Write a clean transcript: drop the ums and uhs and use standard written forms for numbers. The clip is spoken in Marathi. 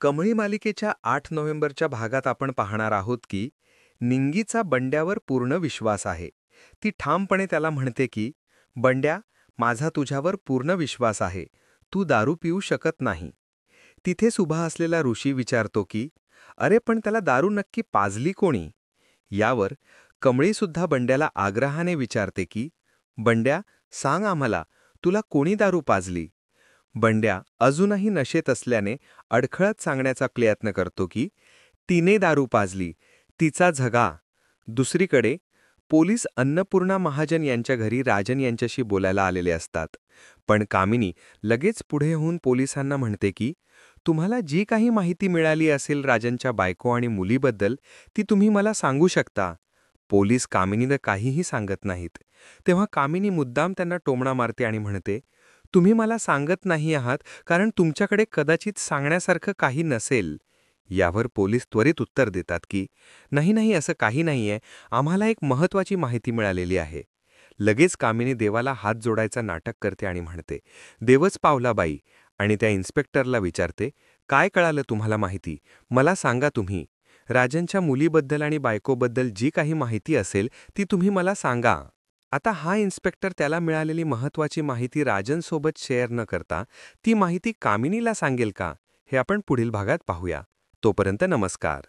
कमळी मालिकेच्या 8 नोव्हेंबरच्या भागात आपण पाहणार आहोत की निंगीचा बंड्यावर पूर्ण विश्वास आहे. ती ठामपणे त्याला म्हणते की, "बंड्या, माझा तुझ्यावर पूर्ण विश्वास आहे. तू दारू पिऊ शकत नाही." तिथेच उभा असलेला ऋषी विचारतो की, "अरे पण त्याला दारू नक्की पाजली कोणी?" यावर कमळीसुद्धा बंड्याला आग्रहाने विचारते की, "बंड्या, सांग आम्हाला, तुला कोणी दारू पाजली?" बंड्या अजूनही नशेत असल्याने अडखळत सांगण्याचा प्रयत्न करतो की तिने दारू पाजली, तिचा झगा. दुसरीकडे पोलीस अन्नपूर्णा महाजन यांच्या घरी राजन यांच्याशी बोलायला आलेले असतात. पण कामिनी लगेच पुढे होऊन पोलिसांना म्हणते की, तुम्हाला जी काही माहिती मिळाली असेल राजनच्या बायको आणि मुलीबद्दल, ती तुम्ही मला सांगू शकता. पोलीस कामिनीनं काहीही सांगत नाहीत. तेव्हा कामिनी मुद्दाम त्यांना टोमणा मारते आणि म्हणते, तुम्ही मला सांगत नाही आहात कारण तुमच्याकडे कदाचित सांगण्यासारखं काही नसेल. यावर पोलीस त्वरित उत्तर देतात की, नाही नाही, असं काही नाहीये, आम्हाला एक महत्त्वाची माहिती मिळालेली आहे. लगेच कामिनी देवाला हात जोडायचा नाटक करते आणि म्हणते, देवच पावला बाई, आणि त्या इन्स्पेक्टरला विचारते, काय कळालं तुम्हाला माहिती, मला सांगा तुम्ही. राजनच्या मुलीबद्दल आणि बायकोबद्दल जी काही माहिती असेल ती तुम्ही मला सांगा. आता हा इन्स्पेक्टर त्याला मिळालेली महत्त्वाची माहिती राजनसोबत शेअर न करता ती माहिती कामिनीला सांगेल का, हे आपण पुढील भागात पाहूया. तोपर्यंत नमस्कार.